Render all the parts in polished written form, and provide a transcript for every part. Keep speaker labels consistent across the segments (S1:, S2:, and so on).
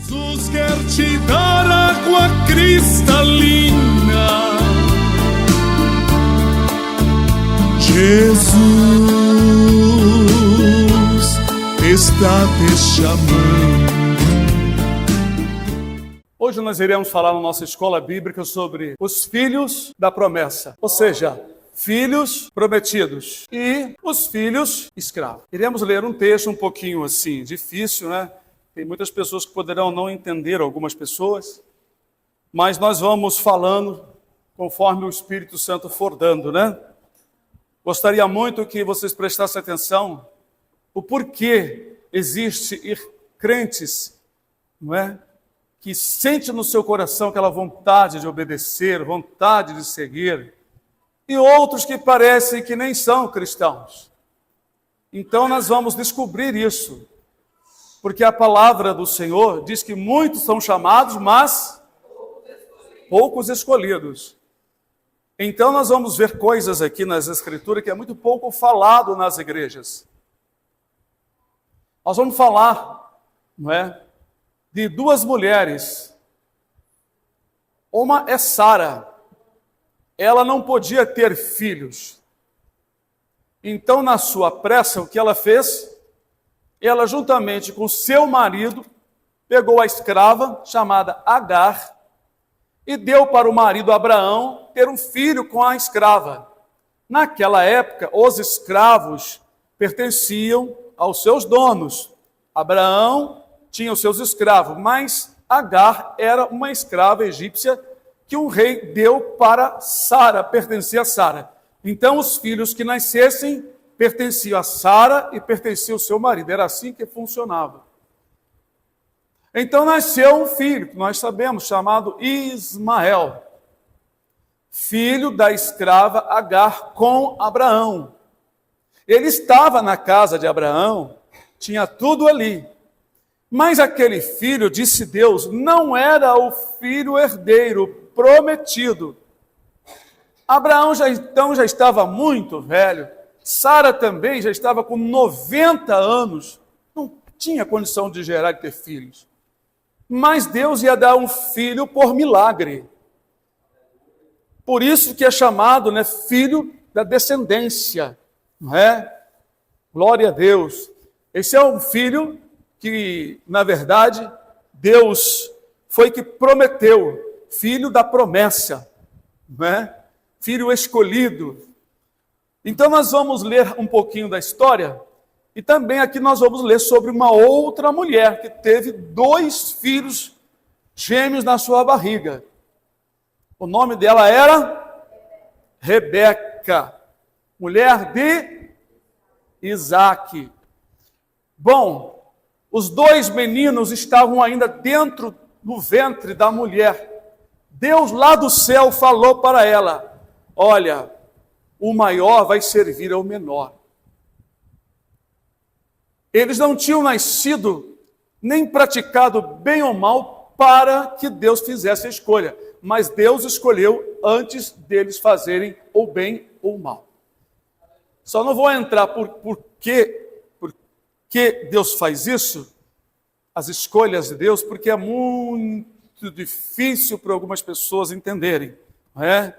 S1: Jesus quer te dar água cristalina. Jesus está te chamando.
S2: Hoje nós iremos falar na nossa escola bíblica sobre os filhos da promessa, ou seja, filhos prometidos e os filhos escravos. Iremos ler um texto um pouquinho assim, difícil, né? Tem muitas pessoas que poderão não entender, algumas pessoas, mas nós vamos falando conforme o Espírito Santo for dando, né? Gostaria muito que vocês prestassem atenção o porquê existe crentes, não é? Que sente no seu coração aquela vontade de obedecer, vontade de seguir, e outros que parecem que nem são cristãos. Então nós vamos descobrir isso, porque a palavra do Senhor diz que muitos são chamados, mas poucos escolhidos. Então nós vamos ver coisas aqui nas Escrituras que é muito pouco falado nas igrejas. Nós vamos falar, não é, de duas mulheres. Uma é Sara. Ela não podia ter filhos. Então, na sua pressa, o que ela fez? Ela, juntamente com seu marido, pegou a escrava, chamada Agar, e deu para o marido Abraão ter um filho com a escrava. Naquela época, os escravos pertenciam aos seus donos. Abraão tinha os seus escravos, mas Agar era uma escrava egípcia que o rei deu para Sara, pertencia a Sara. Então, os filhos que nascessem pertenciam a Sara e pertenciam ao seu marido. Era assim que funcionava. Então, nasceu um filho, que nós sabemos, chamado Ismael, filho da escrava Agar com Abraão. Ele estava na casa de Abraão, tinha tudo ali. Mas aquele filho, disse Deus, não era o filho herdeiro prometido. Abraão já estava muito velho, Sara também já estava com 90 anos, não tinha condição de gerar e ter filhos. Mas Deus ia dar um filho por milagre. Por isso que é chamado, né, filho da descendência, não é? Glória a Deus. Esse é um filho que, na verdade, Deus foi que prometeu, filho da promessa, não é? Filho escolhido. Então nós vamos ler um pouquinho da história, e também aqui nós vamos ler sobre uma outra mulher que teve 2 filhos gêmeos na sua barriga. O nome dela era Rebeca, mulher de Isaque. Bom, os 2 meninos estavam ainda dentro do ventre da mulher. Deus lá do céu falou para ela: olha, o maior vai servir ao menor. Eles não tinham nascido, nem praticado bem ou mal para que Deus fizesse a escolha. Mas Deus escolheu antes deles fazerem ou bem ou mal. Só não vou entrar por que Deus faz isso, as escolhas de Deus, porque é muito difícil para algumas pessoas entenderem, não é?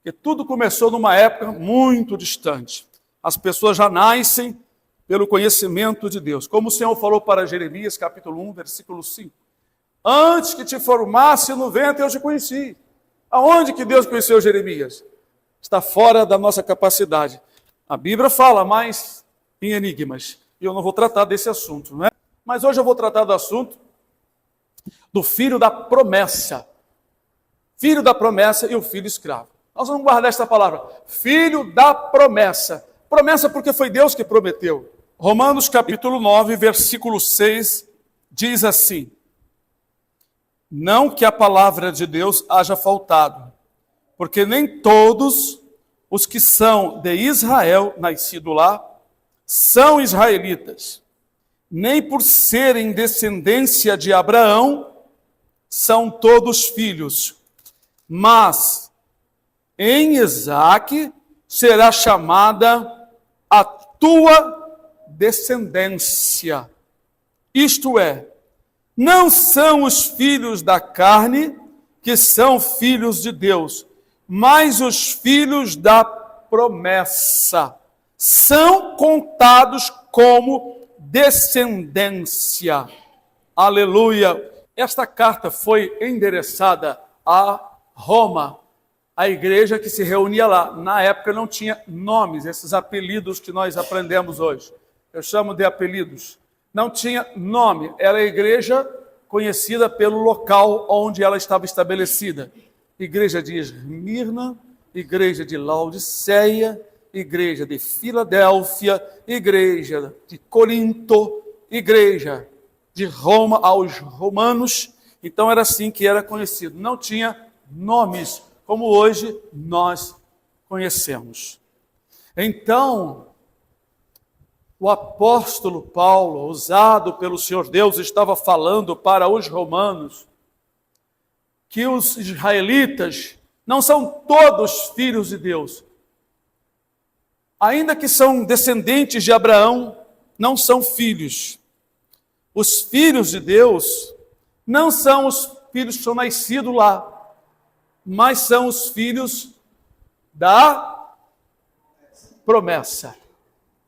S2: Porque tudo começou numa época muito distante. As pessoas já nascem pelo conhecimento de Deus. Como o Senhor falou para Jeremias, capítulo 1, versículo 5. Antes que te formasse no ventre, eu te conheci. Aonde que Deus conheceu Jeremias? Está fora da nossa capacidade. A Bíblia fala mais em enigmas. E eu não vou tratar desse assunto, não é? Mas hoje eu vou tratar do assunto do filho da promessa. Filho da promessa e o filho escravo. Nós vamos guardar esta palavra. Filho da promessa. Promessa porque foi Deus que prometeu. Romanos capítulo 9, versículo 6, diz assim: não que a palavra de Deus haja faltado, porque nem todos os que são de Israel, nascido lá, são israelitas, nem por serem descendência de Abraão, são todos filhos, mas em Isaque será chamada a tua descendência. Isto é, Não são os filhos da carne que são filhos de Deus, mas os filhos da promessa são contados como descendência. Aleluia! Esta carta foi endereçada a Roma, a igreja que se reunia lá. Na época não tinha nomes, esses apelidos que nós aprendemos hoje. Eu chamo de apelidos. Não tinha nome, era a igreja conhecida pelo local onde ela estava estabelecida. Igreja de Esmirna, igreja de Laodiceia, igreja de Filadélfia, igreja de Corinto, igreja de Roma aos romanos. Então era assim que era conhecido. Não tinha nomes, como hoje nós conhecemos. Então, o apóstolo Paulo, usado pelo Senhor Deus, estava falando para os romanos que os israelitas não são todos filhos de Deus. Ainda que são descendentes de Abraão, não são filhos. Os filhos de Deus não são os filhos que são nascidos lá, mas são os filhos da promessa.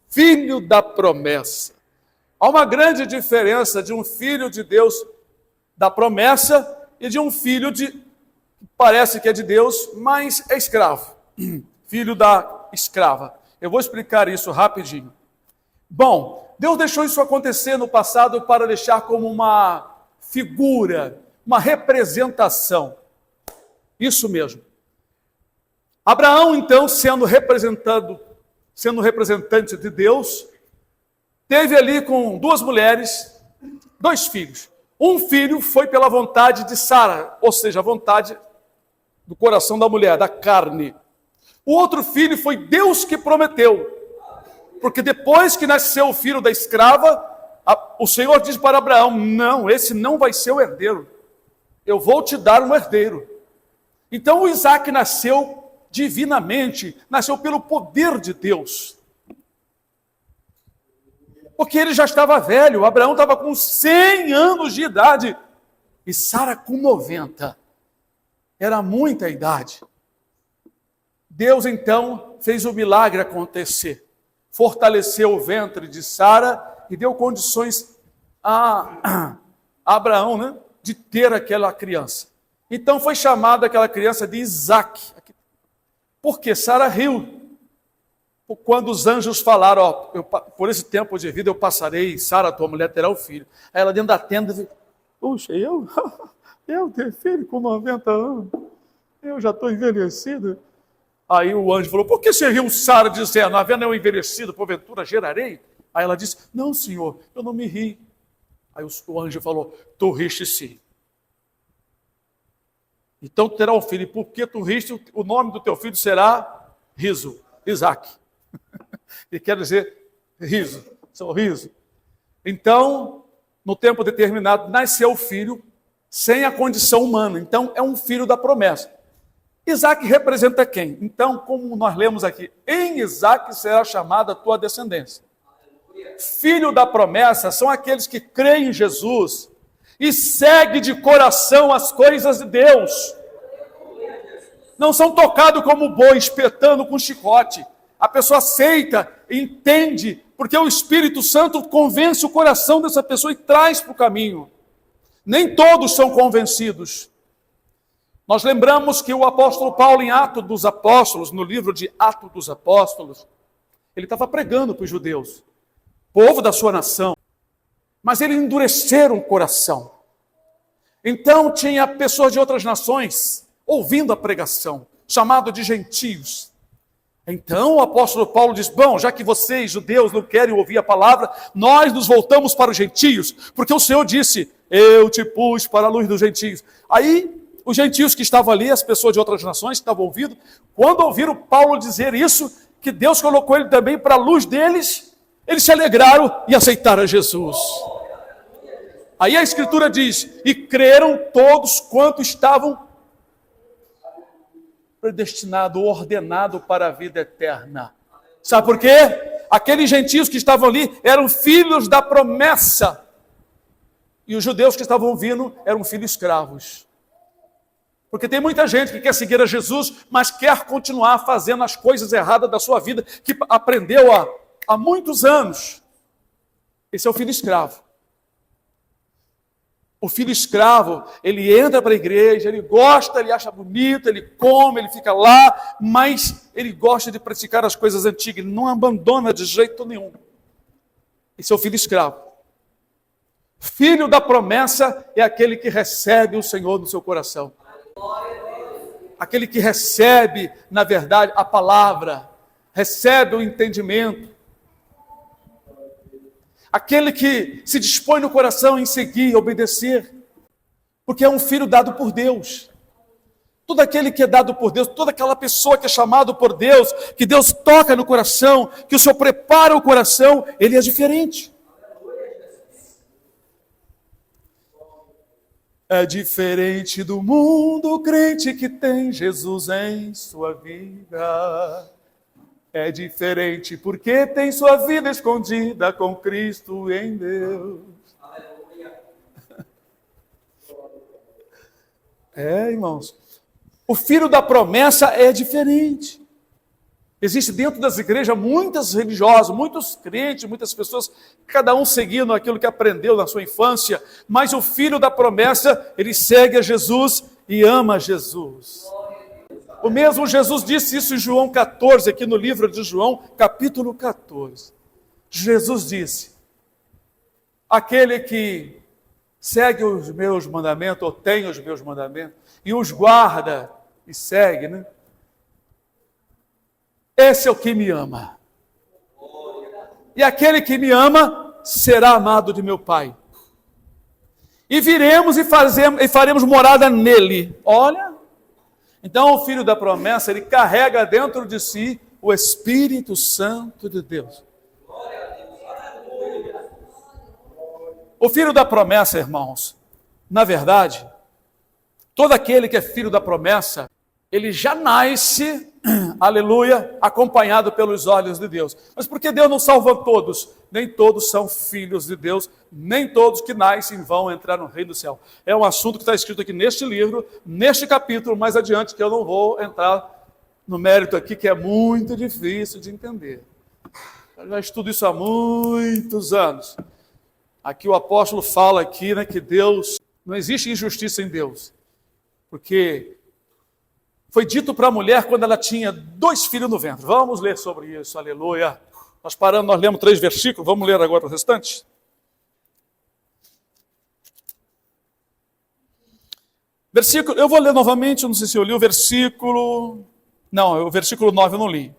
S2: Filho da promessa. Há uma grande diferença de um filho de Deus da promessa e de um filho que parece que é de Deus, mas é escravo. Filho da escrava. Eu vou explicar isso rapidinho. Bom, Deus deixou isso acontecer no passado para deixar como uma figura, uma representação. Isso mesmo. Abraão, então, sendo representante de Deus, teve ali com duas mulheres, 2 filhos. Um filho foi pela vontade de Sara, ou seja, a vontade do coração da mulher, da carne. O outro filho foi Deus que prometeu, porque depois que nasceu o filho da escrava, o Senhor diz para Abraão: não, esse não vai ser o herdeiro, eu vou te dar um herdeiro. Então o Isaac nasceu divinamente, nasceu pelo poder de Deus. Porque ele já estava velho, Abraão estava com 100 anos de idade e Sara com 90. Era muita idade. Deus então fez o milagre acontecer. Fortaleceu o ventre de Sara e deu condições a Abraão, né, de ter aquela criança. Então foi chamada aquela criança de Isaac. Porque Sara riu quando os anjos falaram: ó, por esse tempo de vida eu passarei, Sara, tua mulher, terá o filho. Aí ela dentro da tenda disse: puxa, eu ter filho com 90 anos, eu já estou envelhecido. Aí o anjo falou: por que você riu, Sara, dizendo, havendo eu envelhecido, porventura gerarei? Aí ela disse: não, Senhor, eu não me ri. Aí o anjo falou: tu riste sim. Então tu terá um filho, e porque tu riste, o nome do teu filho será riso, Isaac. E quer dizer riso, sorriso. Então, no tempo determinado, nasceu o filho sem a condição humana. Então, é um filho da promessa. Isaac representa quem? Então, como nós lemos aqui, em Isaac será chamada a tua descendência. Filho da promessa são aqueles que creem em Jesus e segue de coração as coisas de Deus. Não são tocados como boi, espetando com chicote. A pessoa aceita, entende, porque o Espírito Santo convence o coração dessa pessoa e traz para o caminho. Nem todos são convencidos. Nós lembramos que o apóstolo Paulo, em Atos dos Apóstolos, no livro de Atos dos Apóstolos, ele estava pregando para os judeus, povo da sua nação, mas eles endureceram o coração. Então tinha pessoas de outras nações ouvindo a pregação, chamado de gentios. Então o apóstolo Paulo diz: bom, já que vocês, judeus, não querem ouvir a palavra, nós nos voltamos para os gentios, porque o Senhor disse: eu te pus para a luz dos gentios. Aí os gentios que estavam ali, as pessoas de outras nações que estavam ouvindo, quando ouviram Paulo dizer isso, que Deus colocou ele também para a luz deles, eles se alegraram e aceitaram a Jesus. Aí a Escritura diz: e creram todos quanto estavam predestinados, ordenados para a vida eterna. Sabe por quê? Aqueles gentios que estavam ali eram filhos da promessa. E os judeus que estavam vindo eram filhos escravos. Porque tem muita gente que quer seguir a Jesus, mas quer continuar fazendo as coisas erradas da sua vida, que aprendeu há muitos anos. Esse é o filho escravo. O filho escravo, ele entra para a igreja, ele gosta, ele acha bonito, ele come, ele fica lá, mas ele gosta de praticar as coisas antigas, ele não abandona de jeito nenhum. Esse é o filho escravo. Filho da promessa é aquele que recebe o Senhor no seu coração. Aquele que recebe, na verdade, a palavra, recebe o entendimento. Aquele que se dispõe no coração em seguir, obedecer, porque é um filho dado por Deus. Todo aquele que é dado por Deus, toda aquela pessoa que é chamado por Deus, que Deus toca no coração, que o Senhor prepara o coração, ele é diferente. É diferente do mundo crente que tem Jesus em sua vida. É diferente porque tem sua vida escondida com Cristo em Deus. Irmãos, o filho da promessa é diferente. Existe dentro das igrejas muitas religiosas, muitos crentes, muitas pessoas, cada um seguindo aquilo que aprendeu na sua infância, mas o filho da promessa, ele segue a Jesus e ama Jesus. O mesmo Jesus disse isso em João 14, aqui no livro de João, capítulo 14. Jesus disse, aquele que segue os meus mandamentos, ou tem os meus mandamentos, e os guarda e segue, né? Esse é o que me ama. E aquele que me ama será amado de meu Pai. E viremos e faremos morada nele. Olha, então o filho da promessa, ele carrega dentro de si o Espírito Santo de Deus. O filho da promessa, irmãos, na verdade, todo aquele que é filho da promessa, ele já nasce, aleluia, acompanhado pelos olhos de Deus. Mas por que Deus não salva todos? Nem todos são filhos de Deus, nem todos que nascem vão entrar no reino do céu. É um assunto que está escrito aqui neste livro, neste capítulo, mais adiante, que eu não vou entrar no mérito aqui, que é muito difícil de entender. Eu já estudo isso há muitos anos. Aqui o apóstolo fala aqui, né, que Deus, não existe injustiça em Deus, porque foi dito para a mulher quando ela tinha 2 filhos no ventre. Vamos ler sobre isso, aleluia. Nós lemos 3 versículos, vamos ler agora o restante. Versículo, eu vou ler novamente, não sei se eu li o versículo... Não, o versículo 9 eu não li.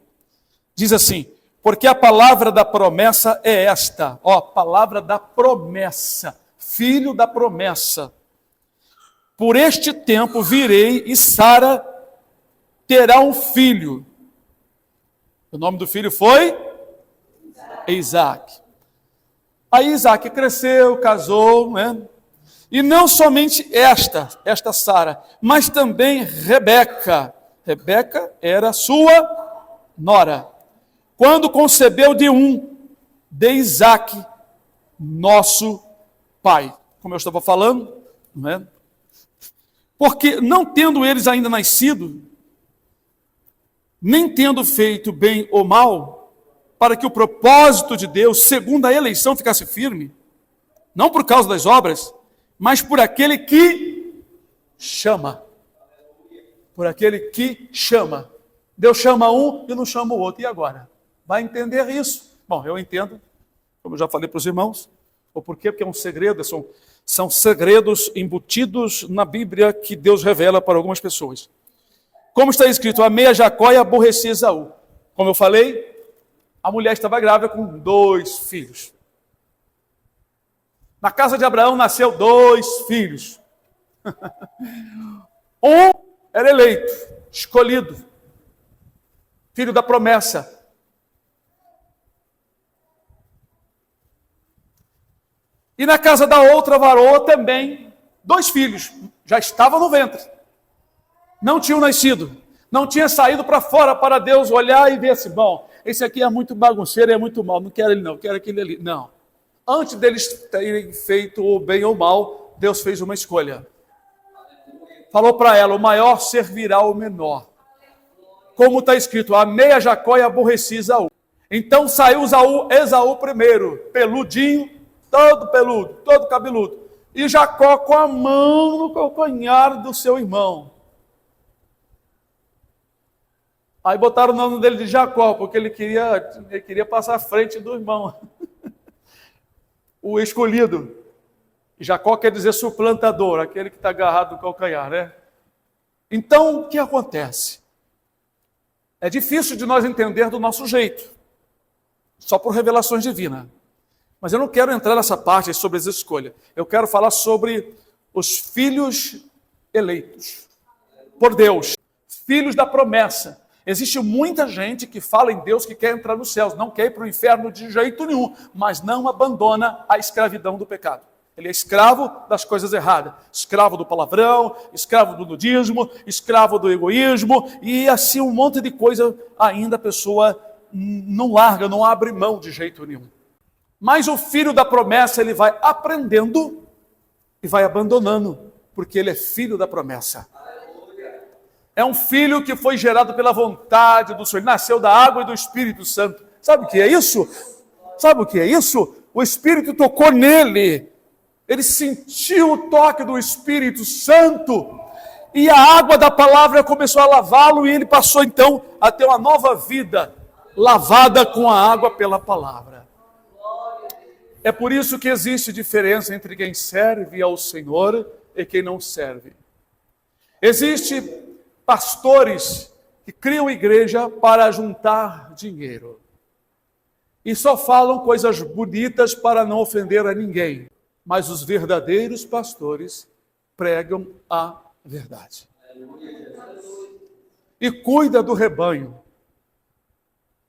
S2: Diz assim, porque a palavra da promessa é esta. Ó, palavra da promessa, filho da promessa. Por este tempo virei e Sara terá um filho. O nome do filho foi Isaac. Aí Isaac cresceu, casou, né? E não somente esta Sara, mas também Rebeca. Rebeca era sua nora. Quando concebeu de Isaac, nosso pai. Como eu estava falando, não é? Porque não tendo eles ainda nascido, nem tendo feito bem ou mal, para que o propósito de Deus, segundo a eleição, ficasse firme, não por causa das obras, mas por aquele que chama. Por aquele que chama. Deus chama um e não chama o outro. E agora? Vai entender isso? Bom, eu entendo, como eu já falei para os irmãos. Ou por quê? Porque é um segredo, são segredos embutidos na Bíblia que Deus revela para algumas pessoas. Como está escrito, amei a Jacó e aborreci Esaú. Como eu falei, a mulher estava grávida com 2 filhos. Na casa de Abraão nasceu 2 filhos. Um era eleito, escolhido, filho da promessa. E na casa da outra varoa também 2 filhos, já estavam no ventre. Não tinham nascido, não tinha saído para fora para Deus olhar e ver assim, bom, esse aqui é muito bagunceiro, é muito mau, não quero ele não, quero aquele ali. Não, Antes deles terem feito o bem ou o mal, Deus fez uma escolha. Falou para ela, o maior servirá ao menor. Como está escrito, amei a Jacó e aborreci Esaú. Então saiu Esaú primeiro, peludinho, todo peludo, todo cabeludo. E Jacó com a mão no calcanhar do seu irmão. Aí botaram o nome dele de Jacó, porque ele queria passar à frente do irmão. O escolhido. Jacó quer dizer suplantador, aquele que está agarrado no calcanhar, né? Então, o que acontece? É difícil de nós entender do nosso jeito, só por revelações divinas. Mas eu não quero entrar nessa parte sobre as escolhas. Eu quero falar sobre os filhos eleitos por Deus, filhos da promessa. Existe muita gente que fala em Deus que quer entrar nos céus, não quer ir para o inferno de jeito nenhum, mas não abandona a escravidão do pecado. Ele é escravo das coisas erradas, escravo do palavrão, escravo do nudismo, escravo do egoísmo, e assim um monte de coisa ainda a pessoa não larga, não abre mão de jeito nenhum. Mas o filho da promessa, ele vai aprendendo e vai abandonando, porque ele é filho da promessa. É um filho que foi gerado pela vontade do Senhor, ele nasceu da água e do Espírito Santo. Sabe o que é isso? Sabe o que é isso? O Espírito tocou nele. Ele sentiu o toque do Espírito Santo e a água da palavra começou a lavá-lo e ele passou então a ter uma nova vida, lavada com a água pela palavra. É por isso que existe diferença entre quem serve ao Senhor e quem não serve. Existem pastores que criam igreja para juntar dinheiro e só falam coisas bonitas para não ofender a ninguém. Mas os verdadeiros pastores pregam a verdade. E cuida do rebanho.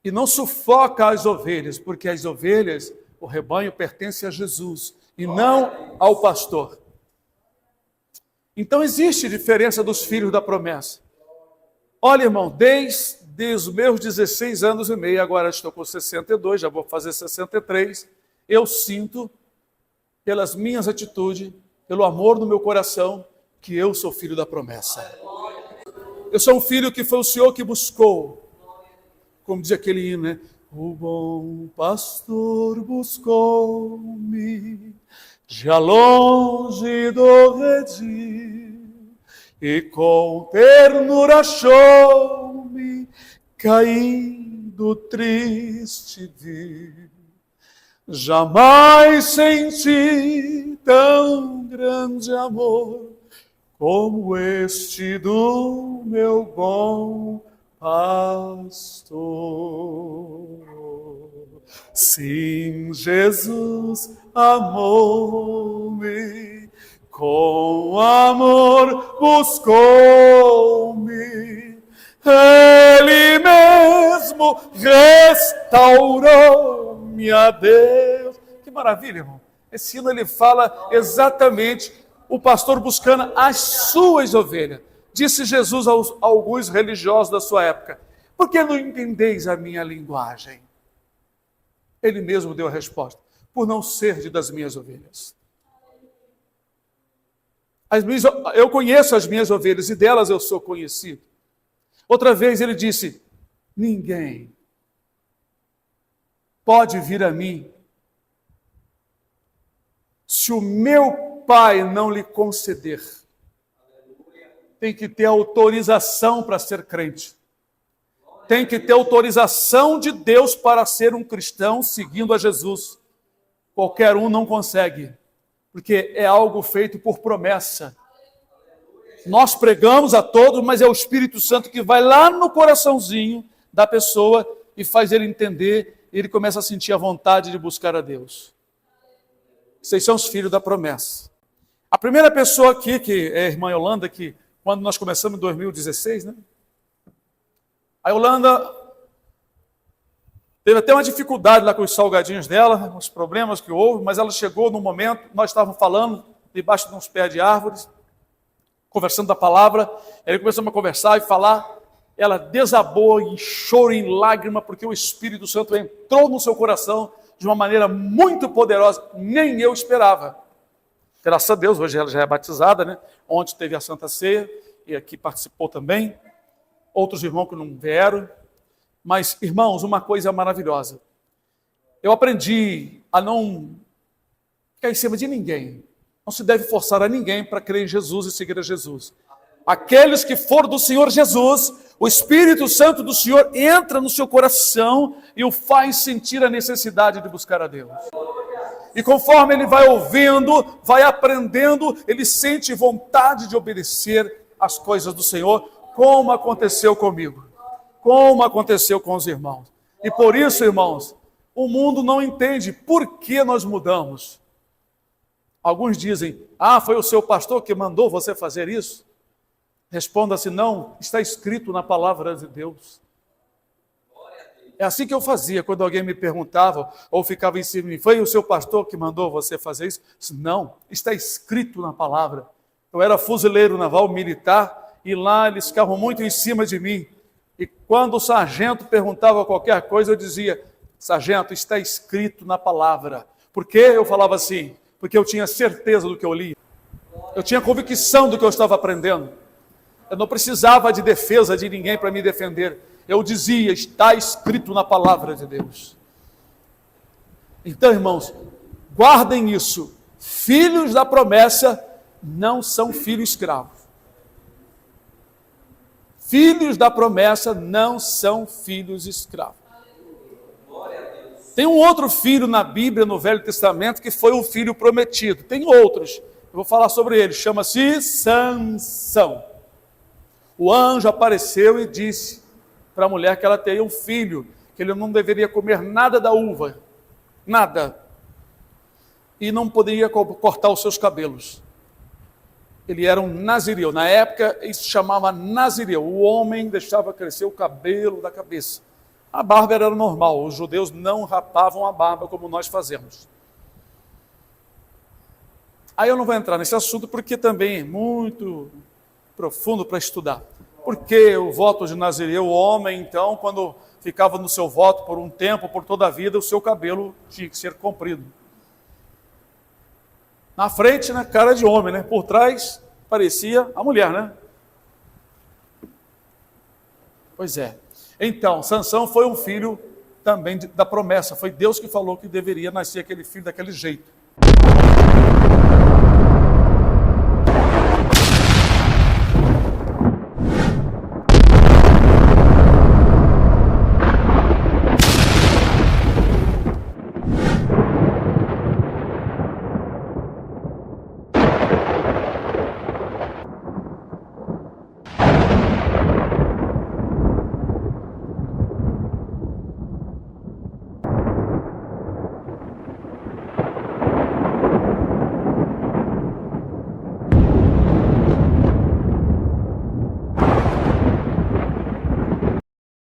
S2: E não sufoca as ovelhas, porque as ovelhas, o rebanho pertence a Jesus e não ao pastor. Então existe diferença dos filhos da promessa. Olha, irmão, desde os meus 16 anos e meio, agora estou com 62, já vou fazer 63, eu sinto pelas minhas atitudes, pelo amor no meu coração, que eu sou filho da promessa. Eu sou um filho que foi o Senhor que buscou, como diz aquele hino, né? O bom pastor buscou-me, já longe do redil, e com ternura achou-me, caído triste vi. Jamais senti tão grande amor como este do meu bom pastor. Sim, Jesus amou-me, com amor buscou-me, Ele mesmo restaurou-me a Deus. Que maravilha, irmão. Esse hino ele fala exatamente o pastor buscando as suas ovelhas. Disse Jesus a alguns religiosos da sua época: por que não entendeis a minha linguagem? Ele mesmo deu a resposta: por não ser das minhas ovelhas. Eu conheço as minhas ovelhas e delas eu sou conhecido. Outra vez ele disse: ninguém pode vir a mim se o meu Pai não lhe conceder. Tem que ter autorização para ser crente. Tem que ter autorização de Deus para ser um cristão seguindo a Jesus. Qualquer um não consegue, porque é algo feito por promessa. Nós pregamos a todos, mas é o Espírito Santo que vai lá no coraçãozinho da pessoa e faz ele entender, e ele começa a sentir a vontade de buscar a Deus. Vocês são os filhos da promessa. A primeira pessoa aqui, que é a irmã Yolanda, que quando nós começamos em 2016, né? A Yolanda teve até uma dificuldade lá com os salgadinhos dela, os problemas que houve, mas ela chegou no momento, nós estávamos falando debaixo de uns pés de árvores, conversando da palavra, ele começou a conversar e falar, ela desabou em choro, em lágrima, porque o Espírito Santo entrou no seu coração de uma maneira muito poderosa, nem eu esperava. Graças a Deus, hoje ela já é batizada, né? Ontem teve a Santa Ceia, e aqui participou também. Outros irmãos que não vieram. Mas, irmãos, uma coisa maravilhosa. Eu aprendi a não ficar em cima de ninguém. Não se deve forçar a ninguém para crer em Jesus e seguir a Jesus. Aqueles que for do Senhor Jesus, o Espírito Santo do Senhor entra no seu coração e o faz sentir a necessidade de buscar a Deus. E conforme ele vai ouvindo, vai aprendendo, ele sente vontade de obedecer às coisas do Senhor, como aconteceu comigo, como aconteceu com os irmãos. E por isso, irmãos, o mundo não entende por que nós mudamos. Alguns dizem, foi o seu pastor que mandou você fazer isso? Responda-se, não, está escrito na palavra de Deus. É assim que eu fazia, quando alguém me perguntava, ou ficava em cima de mim, foi o seu pastor que mandou você fazer isso? Não, está escrito na palavra. Eu era fuzileiro naval militar, e lá eles ficavam muito em cima de mim. E quando o sargento perguntava qualquer coisa, eu dizia, sargento, está escrito na palavra. Por que eu falava assim? Porque eu tinha certeza do que eu li. Eu tinha convicção do que eu estava aprendendo. Eu não precisava de defesa de ninguém para me defender. Eu dizia, está escrito na palavra de Deus. Então, irmãos, guardem isso. Filhos da promessa não são filhos escravos. Filhos da promessa não são filhos escravos. Tem um outro filho na Bíblia, no Velho Testamento, que foi o filho prometido. Tem outros. Eu vou falar sobre ele. Chama-se Sansão. O anjo apareceu e disse para a mulher que ela teria um filho, que ele não deveria comer nada da uva, nada, e não poderia cortar os seus cabelos. Ele era um nazireu, na época isso chamava nazireu, o homem deixava crescer o cabelo da cabeça, a barba era normal, os judeus não rapavam a barba como nós fazemos. Aí eu não vou entrar nesse assunto porque também é muito profundo para estudar. Porque o voto de nazireu, o homem, então, quando ficava no seu voto por um tempo, por toda a vida, o seu cabelo tinha que ser comprido. Na frente, né, cara de homem, né? Por trás, parecia a mulher, né? Pois é. Então, Sansão foi um filho também da promessa. Foi Deus que falou que deveria nascer aquele filho daquele jeito.